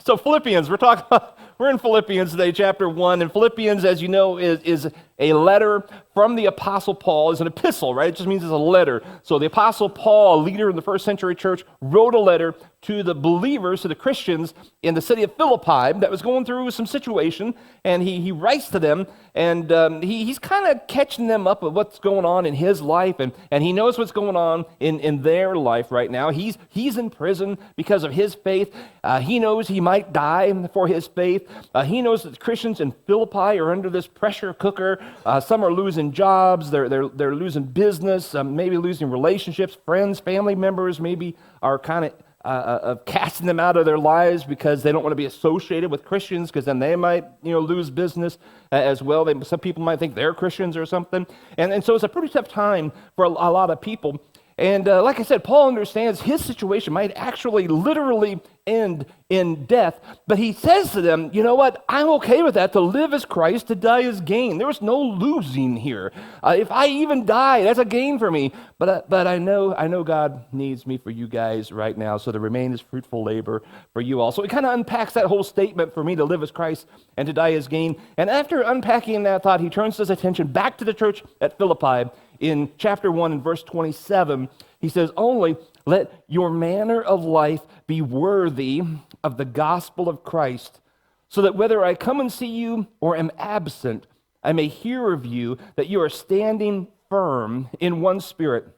So Philippians, we're in Philippians today, chapter 1, and Philippians, as you know, is a letter from the Apostle Paul. It's an epistle, right? It just means it's a letter. So the Apostle Paul, a leader in the first century church, wrote a letter to the believers, to the Christians in the city of Philippi that was going through some situation, and he writes to them, and he's kind of catching them up with what's going on in his life, and he knows what's going on in their life right now. He's in prison because of his faith. He knows he might die for his faith. He knows that Christians in Philippi are under this pressure cooker. Some are losing jobs. They're losing business, maybe losing relationships. Friends, family members maybe are kind of casting them out of their lives because they don't want to be associated with Christians, because then they might lose business as well. Some people might think they're Christians or something. And so it's a pretty tough time for a lot of people. And like I said, Paul understands his situation might actually literally end in death. But he says to them, you know what? I'm okay with that. To live is Christ, to die is gain. There's no losing here. If I even die, that's a gain for me. But I know God needs me for you guys right now. So to remain is fruitful labor for you all. So it kind of unpacks that whole statement, for me to live as Christ and to die as gain. And after unpacking that thought, he turns his attention back to the church at Philippi. In chapter 1 and verse 27, he says, only let your manner of life be worthy of the gospel of Christ, so that whether I come and see you or am absent, I may hear of you that you are standing firm in one spirit,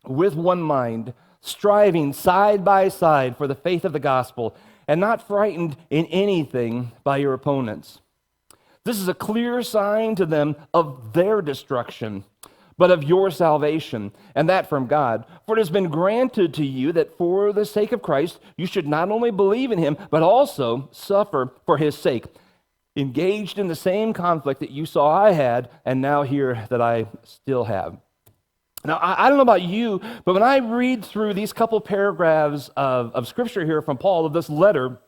with one mind, striving side by side for the faith of the gospel, and not frightened in anything by your opponents. This is a clear sign to them of their destruction, but of your salvation, and that from God. For it has been granted to you that for the sake of Christ, you should not only believe in him, but also suffer for his sake, engaged in the same conflict that you saw I had, and now hear that I still have. Now, I don't know about you, but when I read through these couple paragraphs of scripture here from Paul, of this letter,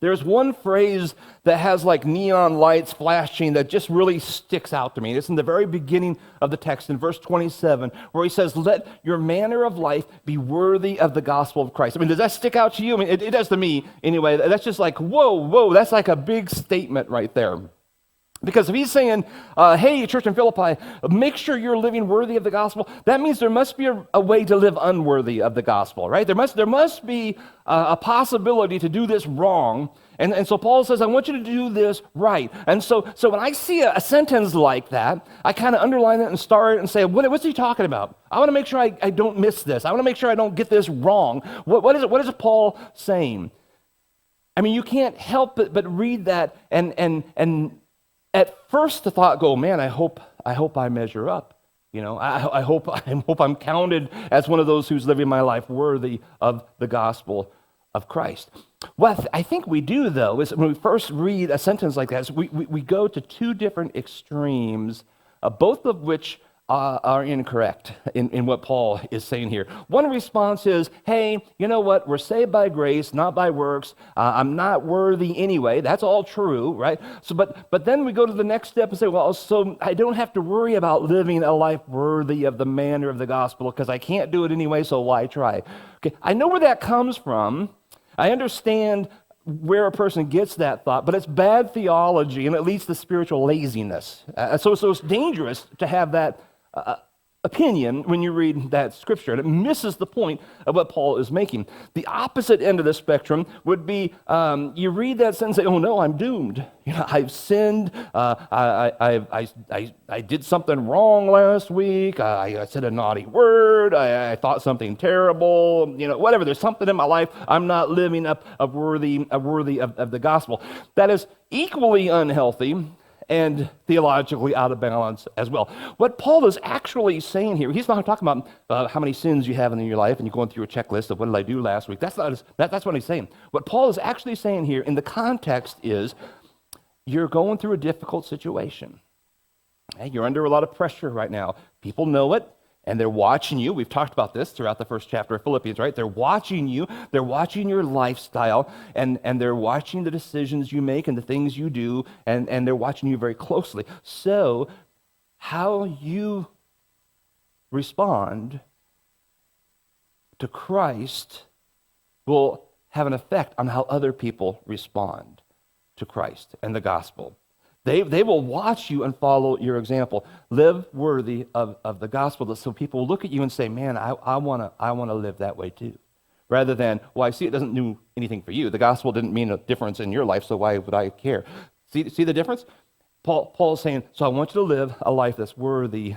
there's one phrase that has like neon lights flashing that just really sticks out to me. It's in the very beginning of the text in verse 27, where he says, let your manner of life be worthy of the gospel of Christ. I mean, does that stick out to you? I mean, it does to me anyway. That's just like, whoa, that's like a big statement right there. Because if he's saying, hey, church in Philippi, make sure you're living worthy of the gospel, that means there must be a way to live unworthy of the gospel, right? There must be a possibility to do this wrong. And so Paul says, I want you to do this right. And so when I see a sentence like that, I kind of underline it and star it and say, what's he talking about? I want to make sure I don't miss this. I want to make sure I don't get this wrong. What is Paul saying? I mean, you can't help but read that and at first the thought go, man, I hope I measure up. I hope I'm counted as one of those who's living my life worthy of the gospel of Christ. What I think we do, though, is when we first read a sentence like that, is we go to two different extremes, both of which are incorrect in what Paul is saying here. One response is, hey, you know what? We're saved by grace, not by works. I'm not worthy anyway. That's all true, right? So, but then we go to the next step and say, well, so I don't have to worry about living a life worthy of the manner of the gospel because I can't do it anyway, so why try? Okay, I know where that comes from. I understand where a person gets that thought, but it's bad theology and it leads to spiritual laziness. So it's dangerous to have that opinion when you read that scripture, and it misses the point of what Paul is making. The opposite end of the spectrum would be you read that sentence and say, oh no, I'm doomed. I've sinned. I did something wrong last week. I said a naughty word. I thought something terrible. Whatever. There's something in my life. I'm not living up worthy of the gospel. That is equally unhealthy and theologically out of balance as well. What Paul is actually saying here, he's not talking about how many sins you have in your life and you're going through a checklist of what did I do last week. That's what he's saying. What Paul is actually saying here in the context is you're going through a difficult situation. Hey, you're under a lot of pressure right now. People know it, and they're watching you. We've talked about this throughout the first chapter of Philippians, right? They're watching you. They're watching your lifestyle, and they're watching the decisions you make and the things you do, and they're watching you very closely. So how you respond to Christ will have an effect on how other people respond to Christ and the gospel. They will watch you and follow your example. Live worthy of the gospel so people will look at you and say, man, I want to live that way too. Rather than, well, I see it doesn't do anything for you. The gospel didn't mean a difference in your life, so why would I care? See the difference? Paul is saying, so I want you to live a life that's worthy,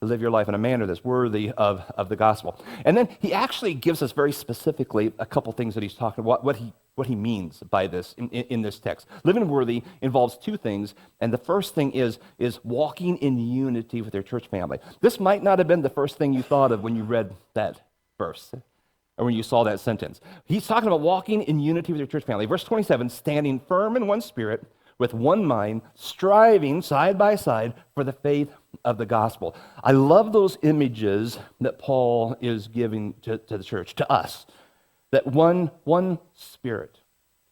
to live your life in a manner that's worthy of the gospel. And then he actually gives us very specifically a couple things that he's talking about, what he means by this in this text. Living worthy involves two things, and the first thing is walking in unity with your church family. This might not have been the first thing you thought of when you read that verse, or when you saw that sentence. He's talking about walking in unity with your church family. Verse 27, standing firm in one spirit, with one mind, striving side by side for the faith of the gospel. I love those images that Paul is giving to the church, to us. That one spirit,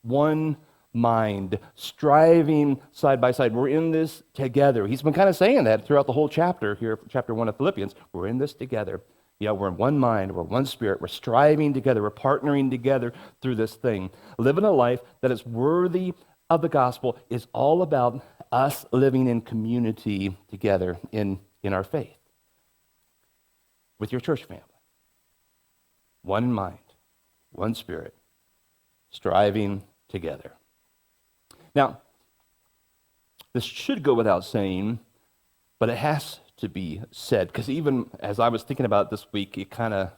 one mind, striving side by side. We're in this together. He's been kind of saying that throughout the whole chapter here, chapter 1 of Philippians. We're in this together. Yeah, we're in one mind, we're one spirit, we're striving together, we're partnering together through this thing. Living a life that is worthy of the gospel is all about us living in community together in our faith. With your church family. One mind, one spirit, striving together. Now, this should go without saying, but it has to be said, because even as I was thinking about it this week, it kind of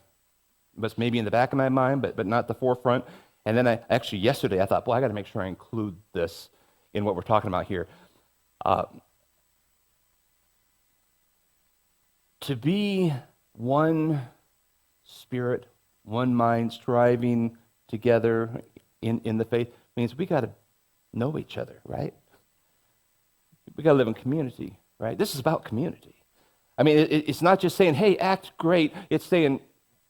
was maybe in the back of my mind, but not the forefront. And then yesterday I thought, boy, I got to make sure I include this in what we're talking about here. To be one spirit, one mind, striving together in the faith means we got to know each other, right? We got to live in community, right? This is about community. I mean, it's not just saying, hey, act great. It's saying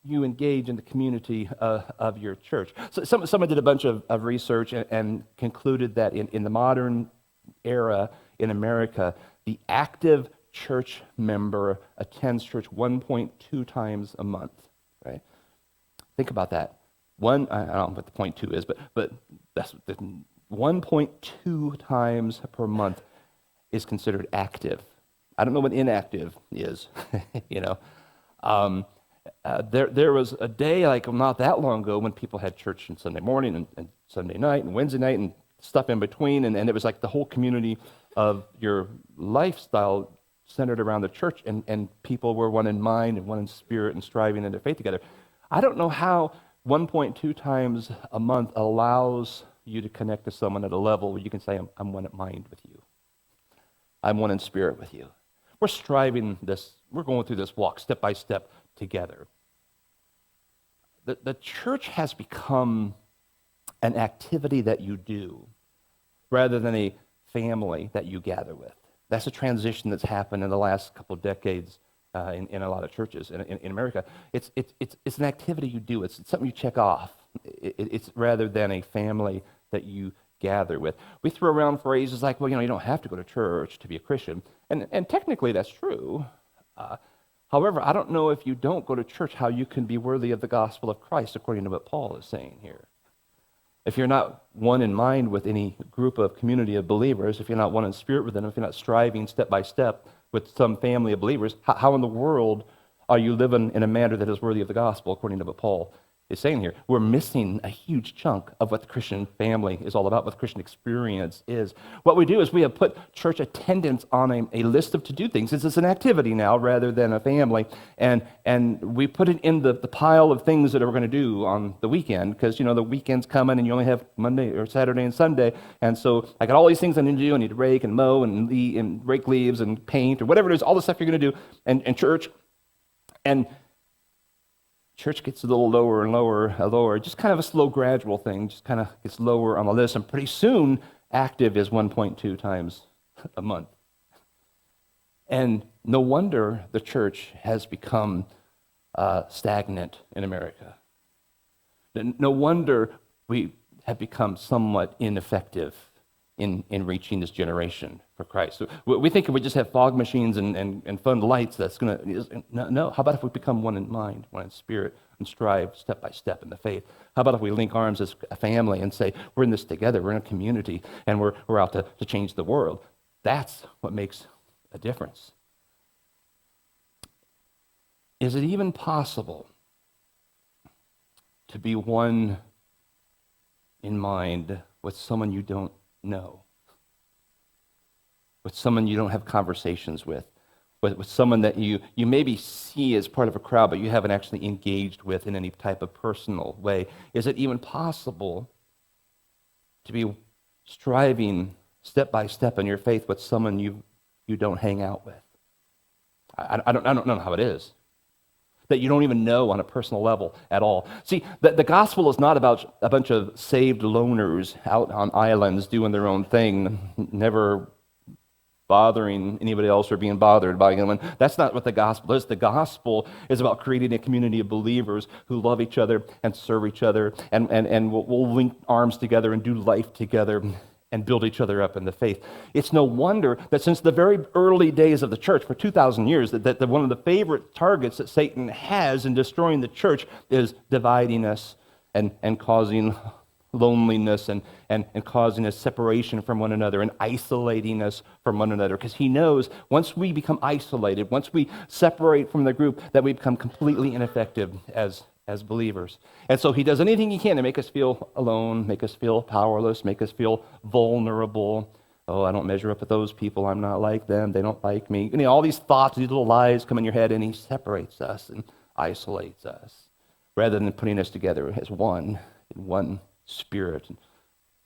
you engage in the community of your church. So someone did a bunch of research and concluded that in the modern era in America, the active church member attends church 1.2 times a month, right? Think about that. I don't know what the 0.2 is, but that's 1.2 times per month is considered active. I don't know what inactive is, There was a day, like not that long ago, when people had church on Sunday morning and Sunday night and Wednesday night and stuff in between, and it was like the whole community of your lifestyle centered around the church, and people were one in mind and one in spirit and striving in their faith together. I don't know how 1.2 times a month allows you to connect to someone at a level where you can say, I'm one in mind with you. I'm one in spirit with you. We're striving this, we're going through this walk step by step together. The church has become an activity that you do rather than a family that you gather with. That's a transition that's happened in the last couple of decades in a lot of churches in America. It's an activity you do. It's something you check off. It's rather than a family that you gather with. We throw around phrases like, well, you don't have to go to church to be a Christian. And technically that's true. However, I don't know if you don't go to church how you can be worthy of the gospel of Christ according to what Paul is saying here. If you're not one in mind with any group of community of believers, if you're not one in spirit with them, if you're not striving step by step with some family of believers, how in the world are you living in a manner that is worthy of the gospel according to what Paul is saying here? We're missing a huge chunk of what the Christian family is all about, what the Christian experience is. What we do is we have put church attendance on a list of to-do things. It's an activity now rather than a family, and we put it in the pile of things that we're going to do on the weekend, because the weekend's coming and you only have Monday or Saturday and Sunday, and so I got all these things I need to do. I need to rake and mow and rake leaves and paint or whatever it is, all the stuff you're going to do, and church, and church gets a little lower and lower, just kind of a slow, gradual thing, just kind of gets lower on the list, and pretty soon, active is 1.2 times a month. And no wonder the church has become stagnant in America. No wonder we have become somewhat ineffective in reaching this generation for Christ. So we think if we just have fog machines and fun lights, that's going to... No, how about if we become one in mind, one in spirit, and strive step by step in the faith? How about if we link arms as a family and say, we're in this together, we're in a community, and we're out to change the world? That's what makes a difference. Is it even possible to be one in mind with someone you don't know? With someone you don't have conversations with someone that you maybe see as part of a crowd, but you haven't actually engaged with in any type of personal way? Is it even possible to be striving step by step in your faith with someone you don't hang out with? I don't know how it is. That you don't even know on a personal level at all. See, the gospel is not about a bunch of saved loners out on islands doing their own thing, never bothering anybody else or being bothered by anyone. That's not what the gospel is. The gospel is about creating a community of believers who love each other and serve each other and will link arms together and do life together and build each other up in the faith. It's no wonder that since the very early days of the church, for 2,000 years, that one of the favorite targets that Satan has in destroying the church is dividing us and causing loneliness and causing a separation from one another and isolating us from one another. Because he knows once we become isolated, once we separate from the group, that we become completely ineffective as believers. And so he does anything he can to make us feel alone, make us feel powerless, make us feel vulnerable. Oh, I don't measure up with those people. I'm not like them. They don't like me. You know, all these thoughts, these little lies come in your head, and he separates us and isolates us rather than putting us together as one, in one spirit,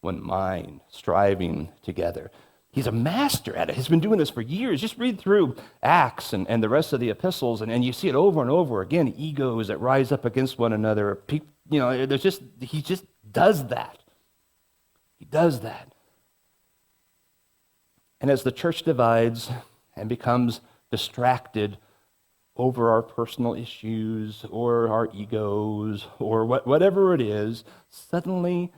one mind, striving together. He's a master at it. He's been doing this for years. Just read through Acts and the rest of the epistles, and you see it over and over again, egos that rise up against one another. He just does that. He does that. And as the church divides and becomes distracted over our personal issues or our egos or whatever it is, suddenly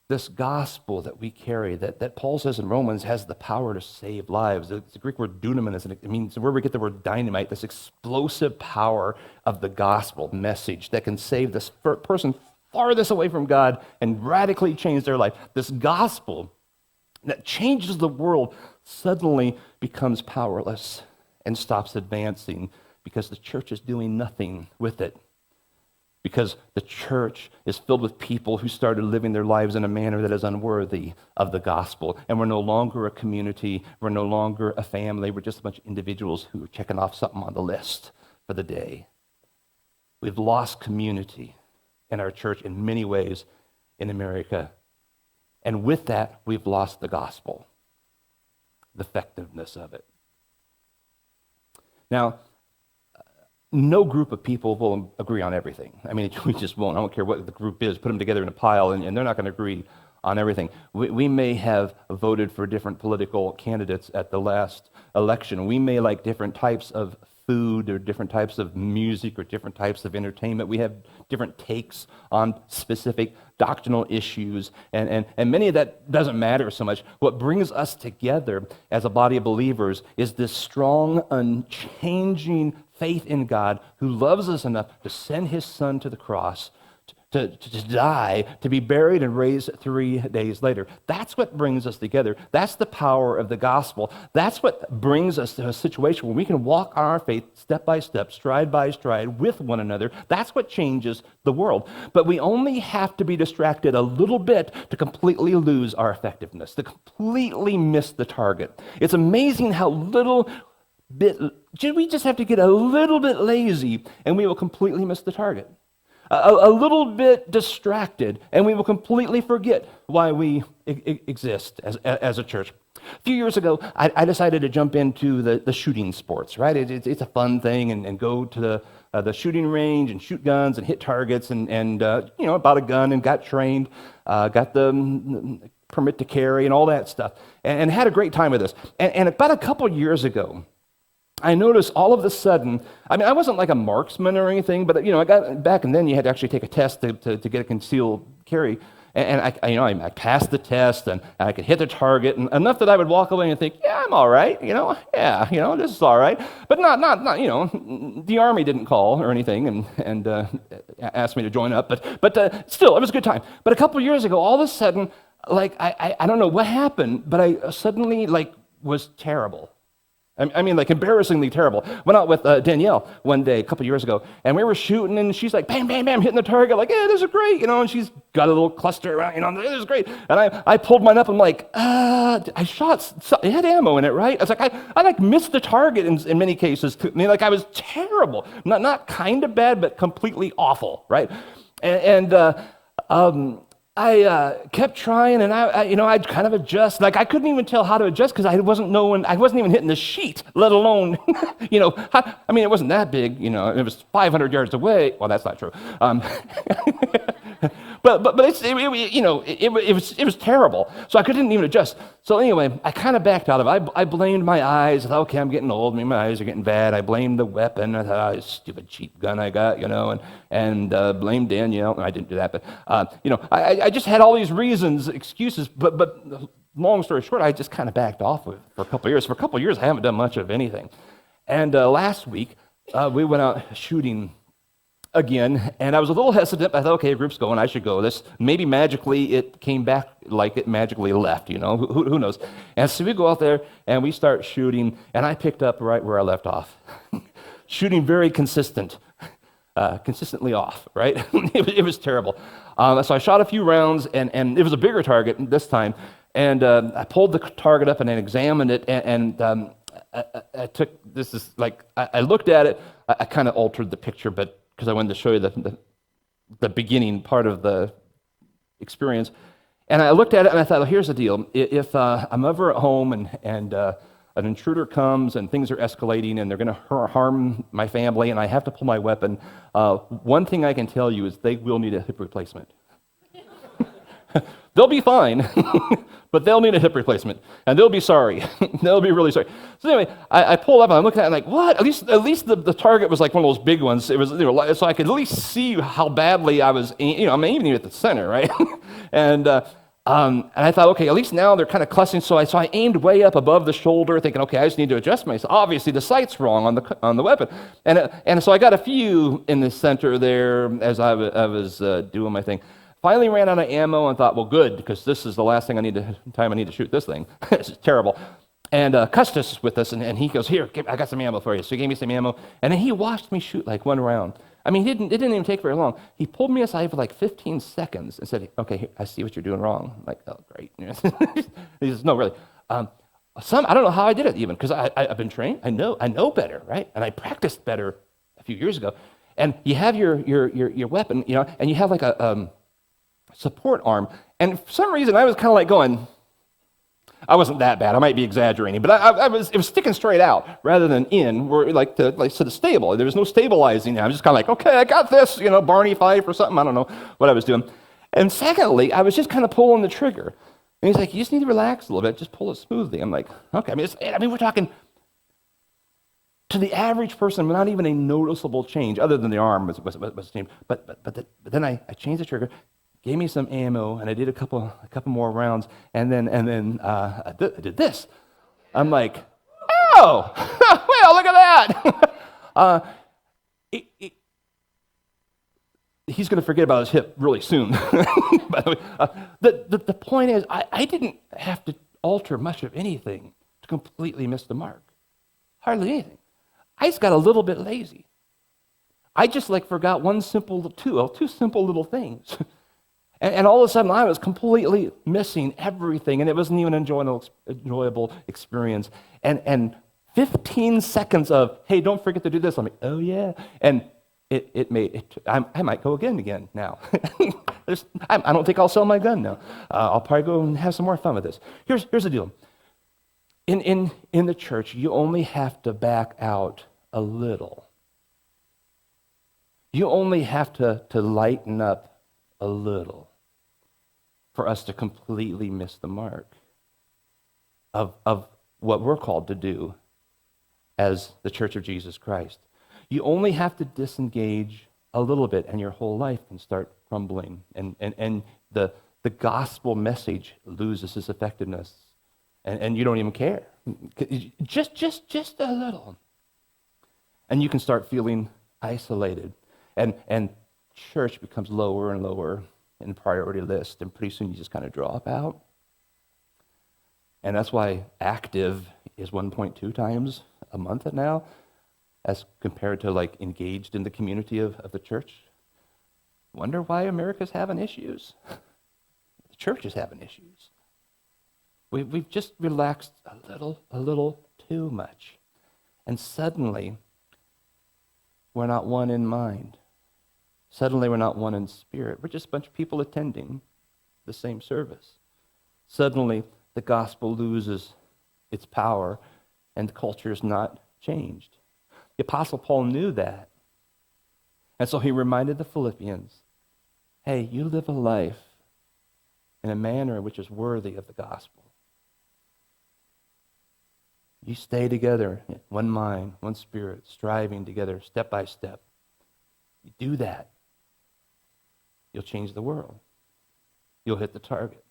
this gospel that we carry, that Paul says in Romans, has the power to save lives. It's the Greek word dunamis, and it means where we get the word dynamite, this explosive power of the gospel message that can save this person farthest away from God and radically change their life. This gospel that changes the world suddenly becomes powerless and stops advancing because the church is doing nothing with it. Because the church is filled with people who started living their lives in a manner that is unworthy of the gospel. And we're no longer a community. We're no longer a family. We're just a bunch of individuals who are checking off something on the list for the day. We've lost community in our church in many ways in America. And with that, we've lost the gospel, the effectiveness of it. Now, no group of people will agree on everything. I mean, we just won't. I don't care what the group is. Put them together in a pile, and they're not going to agree on everything. We may have voted for different political candidates at the last election. We may like different types of food or different types of music or different types of entertainment. We have different takes on specific doctrinal issues, and many of that doesn't matter so much. What brings us together as a body of believers is this strong, unchanging faith in God who loves us enough to send his son to the cross to die, to be buried and raised 3 days later. That's what brings us together. That's the power of the gospel. That's what brings us to a situation where we can walk on our faith step by step, stride by stride with one another. That's what changes the world. But we only have to be distracted a little bit to completely lose our effectiveness, to completely miss the target. It's amazing how little bit, we just have to get a little bit lazy and we will completely miss the target. A little bit distracted, and we will completely forget why we exist as a church. A few years ago, I decided to jump into the shooting sports, right? It's a fun thing, and go to the shooting range and shoot guns and hit targets, and bought a gun and got trained, got the permit to carry and all that stuff, and had a great time with this. And about a couple years ago, I noticed all of a sudden, I mean, I wasn't like a marksman or anything, but I got back, and then you had to actually take a test to get a concealed carry. And I passed the test, and I could hit the target, and enough that I would walk away and think, yeah, I'm all right, this is all right. But not, the Army didn't call or anything and asked me to join up, but still, it was a good time. But a couple of years ago, all of a sudden, like, I don't know what happened, but I suddenly, like, was terrible. I mean, like, embarrassingly terrible. Went out with Danielle one day a couple years ago, and we were shooting, and she's like, bam, bam, bam, hitting the target, like, yeah, this is great, and she's got a little cluster around, this is great. And I pulled mine up, and I'm like, I shot, it had ammo in it, right? I was like, I like missed the target in many cases. I mean, like, I was terrible. Not kind of bad, but completely awful, right? I kept trying, and I'd kind of adjust. Like, I couldn't even tell how to adjust because I wasn't even hitting the sheet, let alone, I mean, it wasn't that big, it was 500 yards away. Well, that's not true. But it was terrible. So I couldn't even adjust. So anyway, I kind of backed out of it. I blamed my eyes. I thought, okay, I'm getting old. Maybe my eyes are getting bad. I blamed the weapon. I thought, stupid cheap gun I got, and blamed Danielle. I didn't do that, but I just had all these reasons, excuses. But long story short, I just kind of backed off of it for a couple of years. For a couple of years, I haven't done much of anything. And last week, we went out shooting again, and I was a little hesitant. I thought, okay, a group's going, I should go. Maybe magically it came back like it magically left, who knows? And so we go out there, and we start shooting, and I picked up right where I left off. Shooting very consistently off, right? It was terrible. So I shot a few rounds, and it was a bigger target this time, and I pulled the target up and I examined it, and I took, I looked at it, I kind of altered the picture, but because I wanted to show you the beginning part of the experience. And I looked at it and I thought, well, here's the deal. If I'm ever at home and an intruder comes and things are escalating and they're going to harm my family and I have to pull my weapon, one thing I can tell you is they will need a hip replacement. They'll be fine, but they'll need a hip replacement, and they'll be sorry. They'll be really sorry. So anyway, I pulled up, and I'm looking at it, like, what? At least the target was like one of those big ones. It was, so I could at least see how badly I was, I'm aiming at the center, right? And I thought, okay, at least now they're kind of clustering. So I aimed way up above the shoulder, thinking, okay, I just need to adjust myself. Obviously, the sight's wrong on the weapon, and so I got a few in the center there as I was doing my thing. Finally ran out of ammo and thought, well, good, because this is the last time I need to shoot this thing. This is terrible. And Custis is with us, and he goes, here, I got some ammo for you. So he gave me some ammo, and then he watched me shoot like one round. I mean, it didn't even take very long. He pulled me aside for like 15 seconds and said, okay, here, I see what you're doing wrong. I'm like, oh, great. He says, no, really. I don't know how I did it even, because I've been trained. I know better, right? And I practiced better a few years ago. And you have your weapon, and you have like a support arm, and for some reason I was kind of like going, I wasn't that bad, I might be exaggerating, but it was sticking straight out rather than in, where like sort of stable. There was no stabilizing. I was just kind of like, okay, I got this, Barney Fife or something. I don't know what I was doing. And secondly, I was just kind of pulling the trigger, and he's like, you just need to relax a little bit, just pull it smoothly. I'm like, okay. I mean, we're talking to the average person, not even a noticeable change, other than the arm was changed. But then I changed the trigger, gave me some ammo, and I did a couple more rounds, and then I did this. I'm like, oh, well, look at that. He's going to forget about his hip really soon. By the way, the point is, I didn't have to alter much of anything to completely miss the mark. Hardly anything. I just got a little bit lazy. I just forgot two simple little things. And all of a sudden, I was completely missing everything, and it wasn't even an enjoyable experience. And 15 seconds of, hey, don't forget to do this. I'm like, oh, yeah. And I might go again now. I don't think I'll sell my gun now. I'll probably go and have some more fun with this. Here's the deal. In the church, you only have to back out a little. You only have to lighten up a little for us to completely miss the mark of what we're called to do as the Church of Jesus Christ. You only have to disengage a little bit, and your whole life can start crumbling, and the the gospel message loses its effectiveness, and you don't even care. Just a little. And you can start feeling isolated. And church becomes lower and lower in the priority list, and pretty soon you just kind of drop out. And that's why active is 1.2 times a month now, as compared to like engaged in the community of the church. Wonder why America's having issues. The church is having issues. We've just relaxed a little too much. And suddenly, we're not one in mind. Suddenly, we're not one in spirit. We're just a bunch of people attending the same service. Suddenly, the gospel loses its power, and the culture is not changed. The Apostle Paul knew that. And so he reminded the Philippians, hey, you live a life in a manner which is worthy of the gospel. You stay together, one mind, one spirit, striving together step by step. You do that, you'll change the world. You'll hit the target.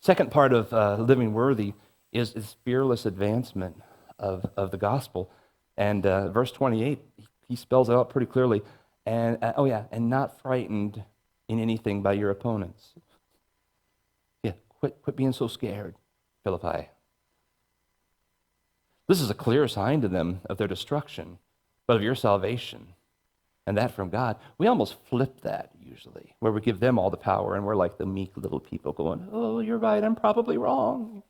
Second part of living worthy is fearless advancement of the gospel. And verse 28, he spells it out pretty clearly. And and not frightened in anything by your opponents. Yeah, quit being so scared, Philippi. This is a clear sign to them of their destruction, but of your salvation, and that from God. We almost flip that usually, where we give them all the power, and we're like the meek little people going, oh, you're right, I'm probably wrong.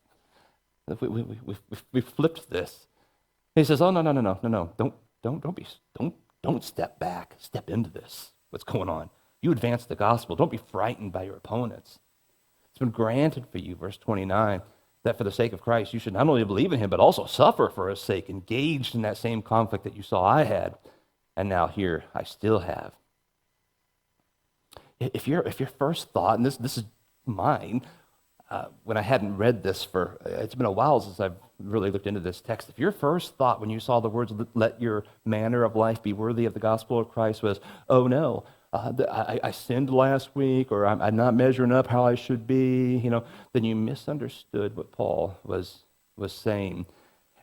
We flipped this. He says, oh, no, don't step back, step into this, what's going on. You advance the gospel, don't be frightened by your opponents. It's been granted for you, verse 29, that for the sake of Christ, you should not only believe in him, but also suffer for his sake, engaged in that same conflict that you saw I had, and now here I still have. If your first thought, and this is mine, when I hadn't read this it's been a while since I've really looked into this text. If your first thought when you saw the words, let your manner of life be worthy of the gospel of Christ was, oh no, I sinned last week, or I'm not measuring up how I should be, then you misunderstood what Paul was saying.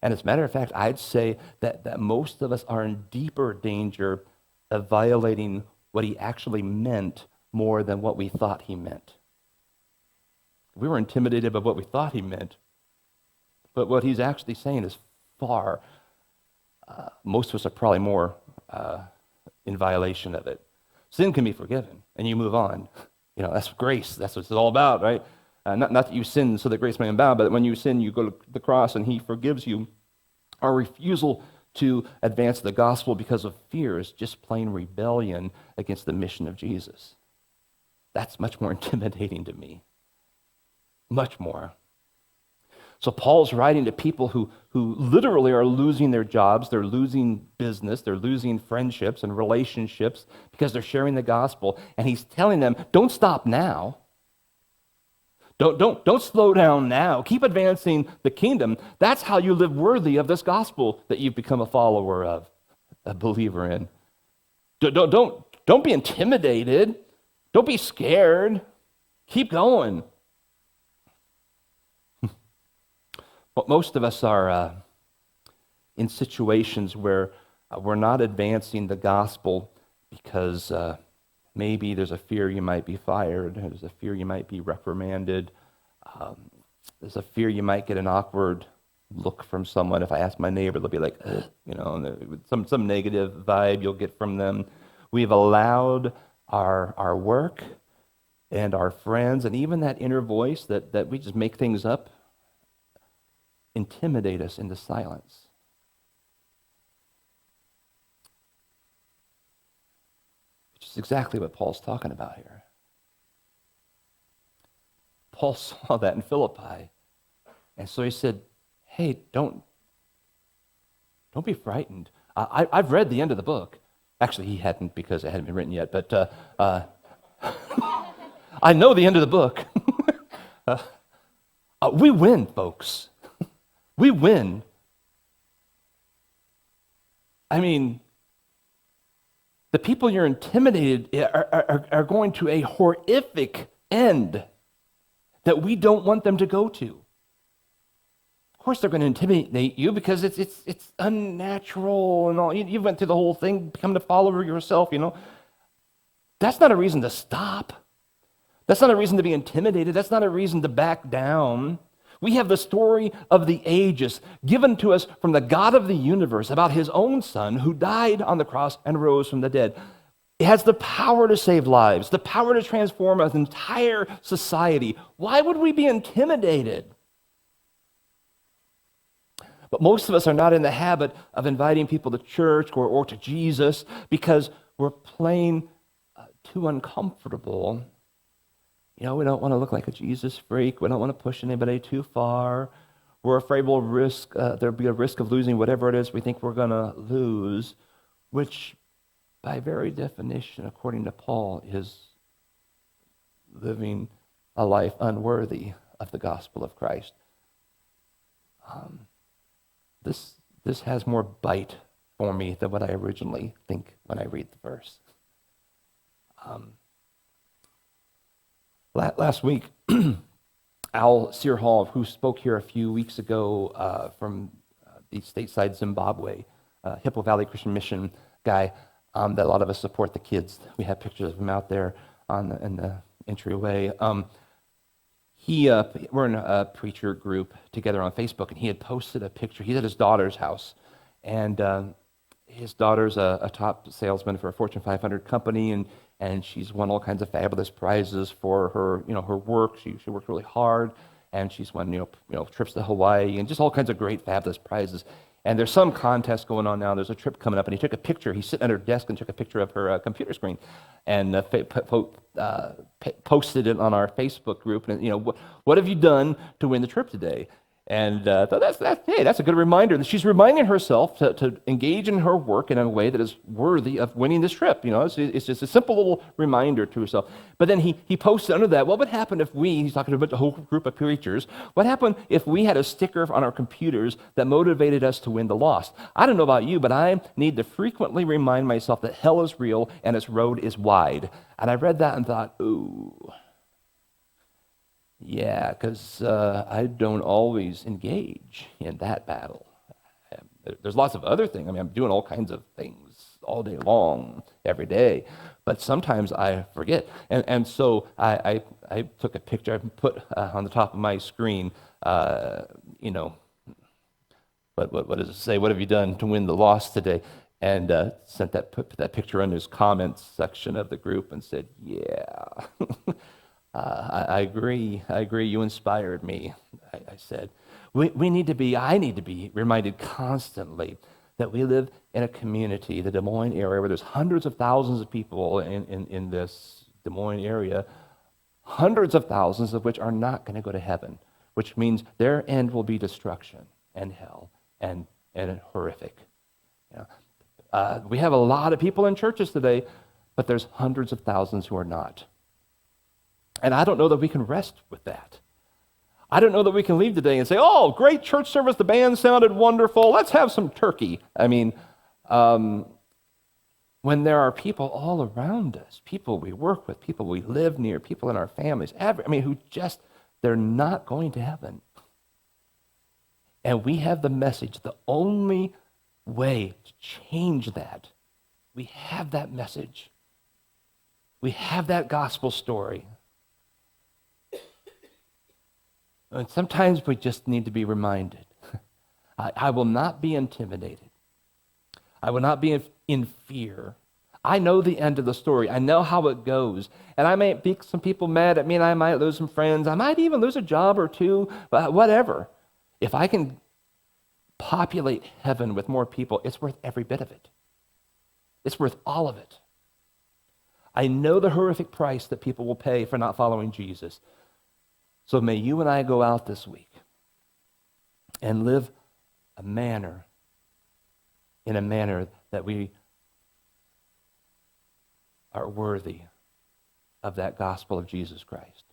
And as a matter of fact, I'd say that most of us are in deeper danger of violating what he actually meant more than what we thought he meant. We were intimidated by what we thought he meant, but what he's actually saying is far, most of us are probably more in violation of it. Sin can be forgiven, and you move on. That's grace. That's what it's all about, right? Not that you sin so that grace may abound, but when you sin, you go to the cross, and he forgives you. Our refusal to advance the gospel because of fear is just plain rebellion against the mission of Jesus. That's much more intimidating to me. Much more. So Paul's writing to people who literally are losing their jobs, they're losing business, they're losing friendships and relationships because they're sharing the gospel, and he's telling them, don't stop now. Don't slow down now. Keep advancing the kingdom. That's how you live worthy of this gospel that you've become a follower of, a believer in. Don't be intimidated. Don't be scared. Keep going. But most of us are in situations where we're not advancing the gospel because maybe there's a fear you might be fired, there's a fear you might be reprimanded, there's a fear you might get an awkward look from someone. If I ask my neighbor, they'll be like, some negative vibe you'll get from them. We've allowed our work and our friends and even that inner voice that we just make things up intimidate us into silence. Which is exactly what Paul's talking about here. Paul saw that in Philippi. And so he said, hey, don't be frightened. I've read the end of the book. Actually, he hadn't because it hadn't been written yet, but I know the end of the book. We win, folks. We win. I mean, the people you're intimidated are going to a horrific end. that we don't want them to go to. Of course, they're going to intimidate you because it's unnatural and all. You went through the whole thing, become the follower yourself, That's not a reason to stop. That's not a reason to be intimidated. That's not a reason to back down. We have the story of the ages given to us from the God of the universe about his own son who died on the cross and rose from the dead. It has the power to save lives, the power to transform an entire society. Why would we be intimidated? But most of us are not in the habit of inviting people to church or to Jesus because we're plain too uncomfortable. We don't want to look like a Jesus freak. We don't want to push anybody too far. We're afraid there'll be a risk of losing whatever it is we think we're going to lose, which by very definition, according to Paul, is living a life unworthy of the gospel of Christ. This has more bite for me than what I originally think when I read the verse. Last week, Al Searhall, who spoke here a few weeks ago from the stateside Zimbabwe, Hippo Valley Christian Mission guy that a lot of us support the kids. We have pictures of him out there in the entryway. We're in a preacher group together on Facebook, and he had posted a picture. He's at his daughter's house, and his daughter's a top salesman for a Fortune 500 company, and she's won all kinds of fabulous prizes for her, her work. She worked really hard, and she's won, trips to Hawaii and just all kinds of great, fabulous prizes. And there's some contest going on now. There's a trip coming up, and he took a picture. He's sitting at her desk and took a picture of her computer screen, and posted it on our Facebook group. And what have you done to win the trip today? And that's a good reminder that she's reminding herself to engage in her work in a way that is worthy of winning this trip. It's just a simple little reminder to herself. But then he posted under that, what would happen if he's talking about a whole group of preachers, what happened if we had a sticker on our computers that motivated us to win the lost? I don't know about you, but I need to frequently remind myself that hell is real and its road is wide. And I read that and thought, ooh. Yeah, because I don't always engage in that battle. There's lots of other things. I'm doing all kinds of things all day long, every day. But sometimes I forget. And so I took a picture. I put on the top of my screen, what does it say? What have you done to win the loss today? And put that picture in his comments section of the group and said, yeah. I agree. You inspired me, I said. I need to be reminded constantly that we live in a community, the Des Moines area, where there's hundreds of thousands of people in this Des Moines area, hundreds of thousands of which are not going to go to heaven, which means their end will be destruction and hell and horrific. We have a lot of people in churches today, but there's hundreds of thousands who are not. And I don't know that we can rest with that. I don't know that we can leave today and say, oh, great church service, the band sounded wonderful, let's have some turkey. when there are people all around us, people we work with, people we live near, people in our families, who they're not going to heaven. And we have the message, the only way to change that, we have that message. We have that gospel story. And sometimes we just need to be reminded. I will not be intimidated. I will not be in fear. I know the end of the story. I know how it goes. And I may make some people mad at me, and I might lose some friends. I might even lose a job or two, but whatever. If I can populate heaven with more people, it's worth every bit of it. It's worth all of it. I know the horrific price that people will pay for not following Jesus. So may you and I go out this week and live in a manner that we are worthy of that gospel of Jesus Christ.